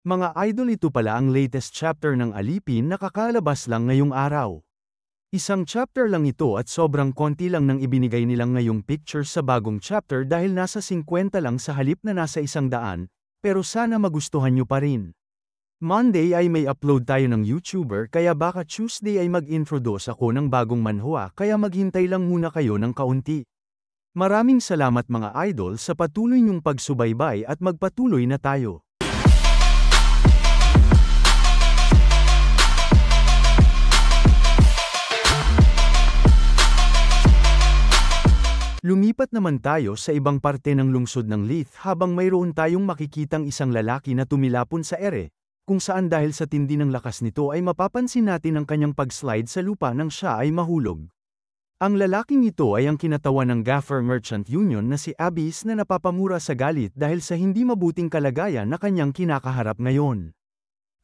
Mga idol, ito pala ang latest chapter ng Alipin na kakalabas lang ngayong araw. Isang chapter lang ito at sobrang konti lang nang ibinigay nilang ngayong picture sa bagong chapter dahil nasa 50 lang sa halip na nasa 100, pero sana magustuhan nyo pa rin. Monday ay may upload tayo ng YouTuber kaya baka Tuesday ay mag-introduce ako ng bagong manhwa kaya maghintay lang muna kayo ng kaunti. Maraming salamat mga idol sa patuloy nyong pagsubaybay at magpatuloy na tayo. Lumipat naman tayo sa ibang parte ng lungsod ng Leith habang mayroon tayong makikitang isang lalaki na tumilapon sa ere, kung saan dahil sa tindi ng lakas nito ay mapapansin natin ang kanyang pag-slide sa lupa nang siya ay mahulog. Ang lalaking ito ay ang kinatawan ng Gaffer Merchant Union na si Abyss na napapamura sa galit dahil sa hindi mabuting kalagayan na kanyang kinakaharap ngayon.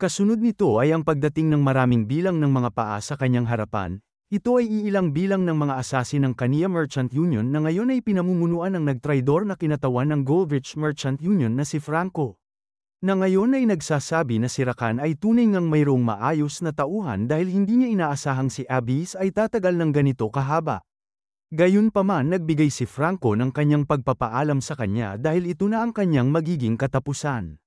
Kasunod nito ay ang pagdating ng maraming bilang ng mga paa sa kanyang harapan. Ito ay iilang bilang ng mga asasin ng Kania Merchant Union na ngayon ay pinamumunuan ng nagtraidor na kinatawan ng Goldrich Merchant Union na si Franco. Na ngayon ay nagsasabi na si Rakan ay tunay ngang mayroong maayos na tauhan dahil hindi niya inaasahang si Abyss ay tatagal ng ganito kahaba. Gayunpaman nagbigay si Franco ng kanyang pagpapaalam sa kanya dahil ito na ang kanyang magiging katapusan.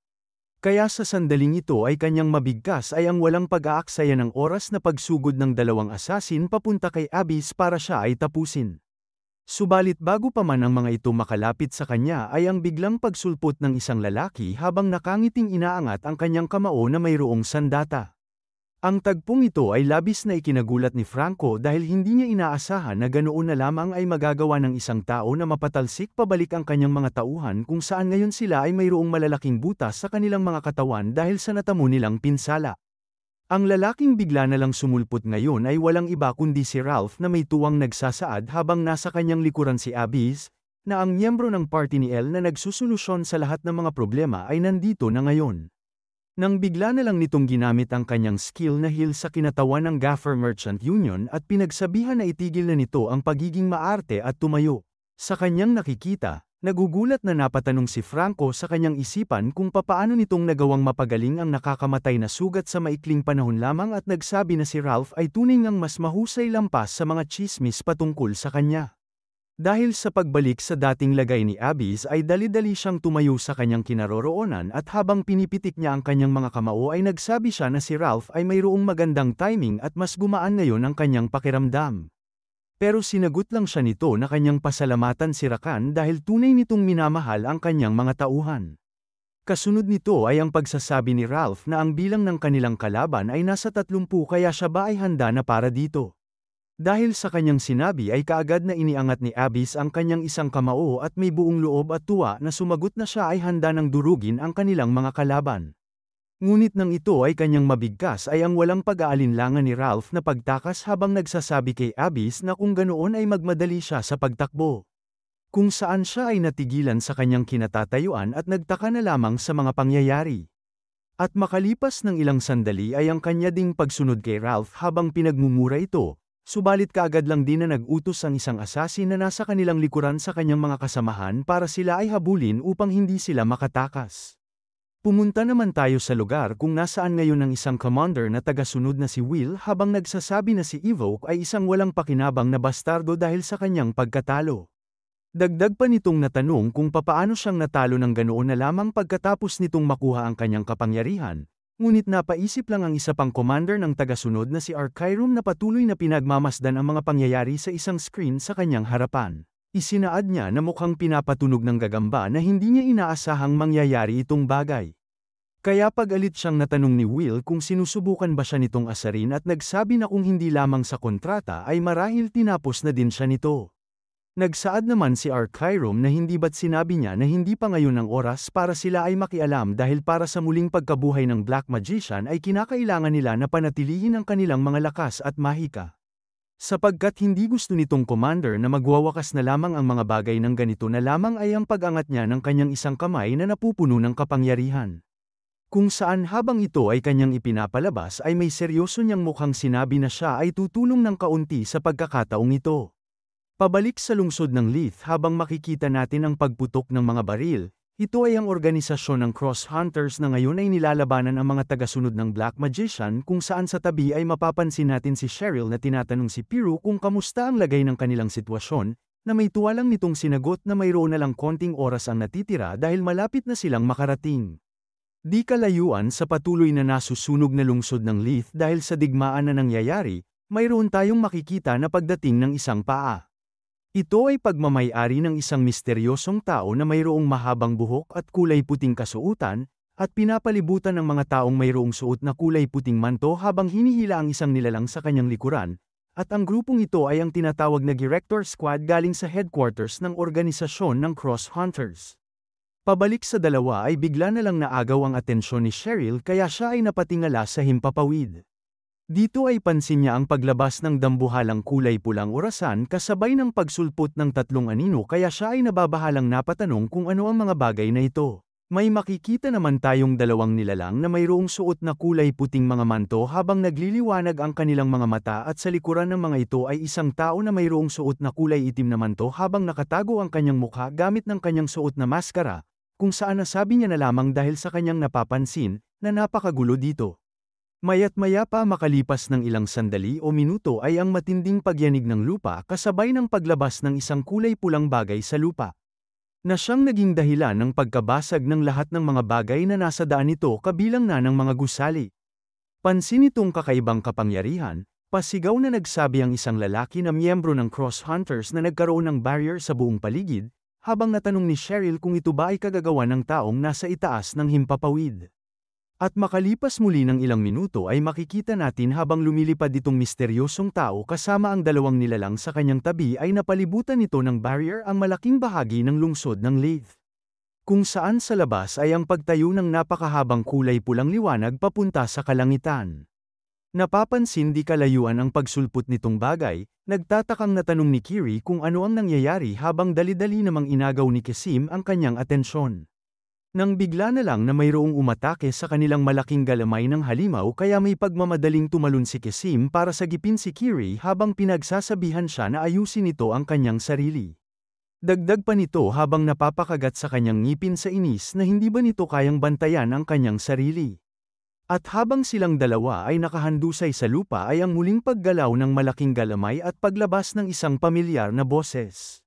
Kaya sa sandaling ito ay kanyang mabigkas ay ang walang pag-aaksaya ng oras na pagsugod ng dalawang asasin papunta kay Abyss para siya ay tapusin. Subalit bago pa man ang mga ito makalapit sa kanya ay ang biglang pagsulpot ng isang lalaki habang nakangiting inaangat ang kanyang kamao na mayroong sandata. Ang tagpong ito ay labis na ikinagulat ni Franco dahil hindi niya inaasahan na ganoon na lamang ay magagawa ng isang tao na mapatalsik pabalik ang kanyang mga tauhan kung saan ngayon sila ay mayroong malalaking butas sa kanilang mga katawan dahil sa natamo nilang pinsala. Ang lalaking bigla na lang sumulpot ngayon ay walang iba kundi si Ralph na may tuwang nagsasaad habang nasa kanyang likuran si Abyss, na ang miyembro ng party ni El na nagsusolusyon sa lahat ng mga problema ay nandito na ngayon. Nang bigla na lang nitong ginamit ang kanyang skill na heal sa kinatawan ng Gaffer Merchant Union at pinagsabihan na itigil na nito ang pagiging maarte at tumayo. Sa kanyang nakikita, nagugulat na napatanong si Franco sa kanyang isipan kung papaano nitong nagawang mapagaling ang nakakamatay na sugat sa maikling panahon lamang at nagsabi na si Ralph ay tunay ngang mas mahusay lampas sa mga tsismis patungkol sa kanya. Dahil sa pagbalik sa dating lagay ni Abyss ay dali-dali siyang tumayo sa kanyang kinaroroonan at habang pinipitik niya ang kanyang mga kamao ay nagsabi siya na si Ralph ay mayroong magandang timing at mas gumaan ngayon ang kanyang pakiramdam. Pero sinagot lang siya nito na kanyang pasalamatan si Rakan dahil tunay nitong minamahal ang kanyang mga tauhan. Kasunod nito ay ang pagsasabi ni Ralph na ang bilang ng kanilang kalaban ay nasa 30 kaya siya ba ay handa na para dito. Dahil sa kanyang sinabi ay kaagad na iniangat ni Abyss ang kanyang isang kamao at may buong loob at tuwa na sumagot na siya ay handa nang durugin ang kanilang mga kalaban. Ngunit nang ito ay kanyang mabigkas ay ang walang pag-aalinlangan ni Ralph na pagtakas habang nagsasabi kay Abyss na kung ganoon ay magmadali siya sa pagtakbo. Kung saan siya ay natigilan sa kanyang kinatatayuan at nagtaka na lamang sa mga pangyayari. At makalipas ng ilang sandali ay ang kanya ding pagsunod kay Ralph habang pinagmumura ito. Subalit kaagad lang din na nag-utos ang isang asasin na nasa kanilang likuran sa kanyang mga kasamahan para sila ay habulin upang hindi sila makatakas. Pumunta naman tayo sa lugar kung nasaan ngayon ang isang commander na tagasunod na si Will habang nagsasabi na si Evoke ay isang walang pakinabang na bastardo dahil sa kanyang pagkatalo. Dagdag pa nitong natanong kung papaano siyang natalo ng ganoon na lamang pagkatapos nitong makuha ang kanyang kapangyarihan. Ngunit napaisip lang ang isa pang commander ng tagasunod na si Arkyrum na patuloy na pinagmamasdan ang mga pangyayari sa isang screen sa kanyang harapan. Isinaad niya na mukhang pinapatunog ng gagamba na hindi niya inaasahang mangyayari itong bagay. Kaya pag-alit siyang natanong ni Will kung sinusubukan ba siya nitong asarin at nagsabi na kung hindi lamang sa kontrata ay marahil tinapos na din siya nito. Nagsaad naman si Arkyrum na hindi ba't sinabi niya na hindi pa ngayon ang oras para sila ay makialam dahil para sa muling pagkabuhay ng Black Magician ay kinakailangan nila na panatilihin ang kanilang mga lakas at mahika. Sapagkat hindi gusto nitong commander na magwawakas na lamang ang mga bagay ng ganito na lamang ay ang pag-angat niya ng kanyang isang kamay na napupuno ng kapangyarihan. Kung saan habang ito ay kanyang ipinapalabas ay may seryoso niyang mukhang sinabi na siya ay tutulong ng kaunti sa pagkakataong ito. Pabalik sa lungsod ng Leith habang makikita natin ang pagputok ng mga baril, Ito ay ang organisasyon ng Cross Hunters na ngayon ay nilalabanan ang mga tagasunod ng Black Magician kung saan sa tabi ay mapapansin natin si Cheryl na tinatanong si Piru kung kamusta ang lagay ng kanilang sitwasyon, na may tuwalang nitong sinagot na mayroon na lang konting oras ang natitira dahil malapit na silang makarating. Di kalayuan sa patuloy na nasusunog na lungsod ng Leith dahil sa digmaan na nangyayari, mayroon tayong makikita na pagdating ng isang paa. Ito ay pagmamay-ari ng isang misteryosong tao na mayroong mahabang buhok at kulay puting kasuotan, at pinapalibutan ng mga taong mayroong suot na kulay puting manto habang hinihila ang isang nilalang sa kanyang likuran, at ang grupong ito ay ang tinatawag na Director Squad galing sa headquarters ng organisasyon ng Cross Hunters. Pabalik sa dalawa ay bigla na lang naagaw ang atensyon ni Cheryl kaya siya ay napatingala sa himpapawid. Dito ay pansin niya ang paglabas ng dambuhalang kulay pulang orasan kasabay ng pagsulpot ng tatlong anino kaya siya ay nababahalang napatanong kung ano ang mga bagay na ito. May makikita naman tayong dalawang nilalang na mayroong suot na kulay puting mga manto habang nagliliwanag ang kanilang mga mata at sa likuran ng mga ito ay isang tao na mayroong suot na kulay itim na manto habang nakatago ang kanyang mukha gamit ng kanyang suot na maskara, kung saan nasabi niya na lamang dahil sa kanyang napapansin na napakagulo dito. Maya't-maya pa makalipas ng ilang sandali o minuto ay ang matinding pagyanig ng lupa kasabay ng paglabas ng isang kulay pulang bagay sa lupa, na siyang naging dahilan ng pagkabasag ng lahat ng mga bagay na nasa daan nito kabilang na ng mga gusali. Pansin itong kakaibang kapangyarihan, pasigaw na nagsabi ang isang lalaki na miyembro ng Cross Hunters na nagkaroon ng barrier sa buong paligid, habang natanong ni Cheryl kung ito ba ay kagagawa ng taong nasa itaas ng himpapawid. At makalipas muli ng ilang minuto ay makikita natin habang lumilipad itong misteryosong tao kasama ang dalawang nilalang sa kanyang tabi ay napalibutan nito ng barrier ang malaking bahagi ng lungsod ng Leith, kung saan sa labas ay ang pagtayo ng napakahabang kulay pulang liwanag papunta sa kalangitan. Napapansin di kalayuan ang pagsulpot nitong bagay, nagtatakang natanong ni Kiri kung ano ang nangyayari habang dali-dali namang inagaw ni Kesim ang kanyang atensyon. Nang bigla na lang na mayroong umatake sa kanilang malaking galamay ng halimaw kaya may pagmamadaling tumalon si Kesim para sagipin si Kiri habang pinagsasabihan siya na ayusin nito ang kanyang sarili. Dagdag pa nito habang napapakagat sa kanyang ngipin sa inis na hindi ba nito kayang bantayan ang kanyang sarili. At habang silang dalawa ay nakahandusay sa lupa ay ang muling paggalaw ng malaking galamay at paglabas ng isang pamilyar na boses.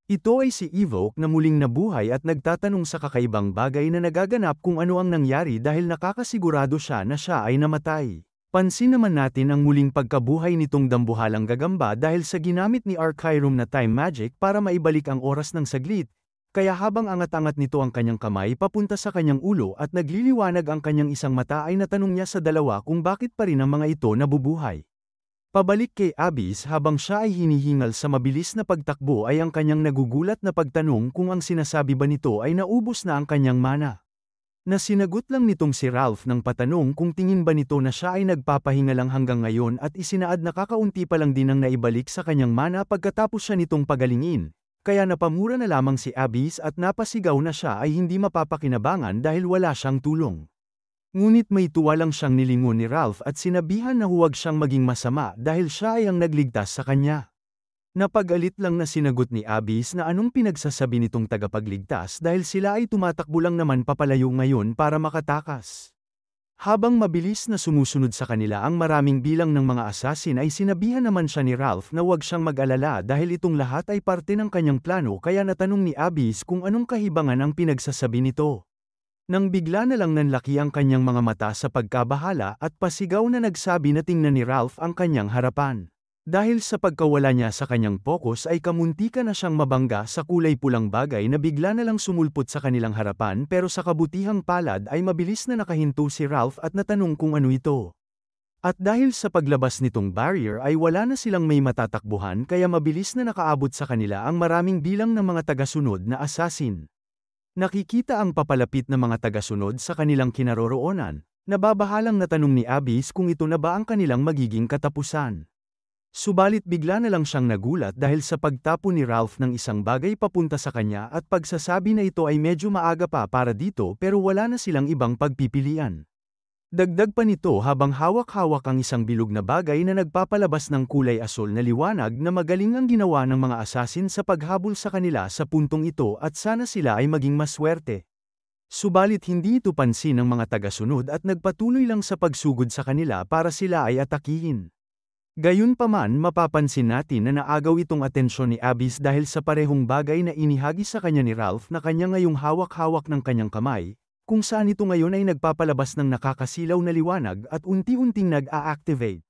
Ito ay si Evoke na muling nabuhay at nagtatanong sa kakaibang bagay na nagaganap kung ano ang nangyari dahil nakakasigurado siya na siya ay namatay. Pansin naman natin ang muling pagkabuhay nitong dambuhalang gagamba dahil sa ginamit ni Archirum na time magic para maibalik ang oras ng saglit, kaya habang angat-angat nito ang kanyang kamay papunta sa kanyang ulo at nagliliwanag ang kanyang isang mata ay natanong niya sa dalawa kung bakit pa rin ang mga ito nabubuhay. Pabalik kay Abyss habang siya ay hinihingal sa mabilis na pagtakbo ay ang kanyang nagugulat na pagtanong kung ang sinasabi ba nito ay naubos na ang kanyang mana. Na sinagot lang nitong si Ralph ng patanong kung tingin ba nito na siya ay nagpapahinga lang hanggang ngayon at isinaad na kakaunti pa lang din ang naibalik sa kanyang mana pagkatapos siya nitong pagalingin, kaya napamura na lamang si Abyss at napasigaw na siya ay hindi mapapakinabangan dahil wala siyang tulong. Ngunit may tuwalang siyang nilingon ni Ralph at sinabihan na huwag siyang maging masama dahil siya ay ang nagligtas sa kanya. Napagalit lang na sinagot ni Abyss na anong pinagsasabi nitong tagapagligtas dahil sila ay tumatakbo lang naman papalayo ngayon para makatakas. Habang mabilis na sumusunod sa kanila ang maraming bilang ng mga assassin ay sinabihan naman siya ni Ralph na huwag siyang mag-alala dahil itong lahat ay parte ng kanyang plano kaya natanong ni Abyss kung anong kahibangan ang pinagsasabi nito. Nang bigla na lang nanlaki ang kanyang mga mata sa pagkabahala at pasigaw na nagsabi na tingnan ni Ralph ang kanyang harapan. Dahil sa pagkawala niya sa kanyang focus ay kamuntika na siyang mabangga sa kulay pulang bagay na bigla na lang sumulpot sa kanilang harapan pero sa kabutihang palad ay mabilis na nakahinto si Ralph at natanong kung ano ito. At dahil sa paglabas nitong barrier ay wala na silang may matatakbuhan kaya mabilis na nakaabot sa kanila ang maraming bilang ng mga tagasunod na assassin. Nakikita ang papalapit na mga tagasunod sa kanilang kinaroroonan, nababahalang natanong ni Abyss kung ito na ba ang kanilang magiging katapusan. Subalit bigla na lang siyang nagulat dahil sa pagtapo ni Ralph ng isang bagay papunta sa kanya at pagsasabi na ito ay medyo maaga pa para dito pero wala na silang ibang pagpipilian. Dagdag pa nito habang hawak-hawak ang isang bilog na bagay na nagpapalabas ng kulay asul na liwanag na magaling ang ginawa ng mga asasin sa paghabol sa kanila sa puntong ito at sana sila ay maging maswerte. Subalit hindi ito pansin ng mga tagasunod at nagpatuloy lang sa pagsugod sa kanila para sila ay atakihin. Gayunpaman mapapansin natin na naagaw itong atensyon ni Abyss dahil sa parehong bagay na inihagi sa kanya ni Ralph na kanya ngayong hawak-hawak ng kanyang kamay, kung saan ito ngayon ay nagpapalabas ng nakakasilaw na liwanag at unti-unting nag-a-activate.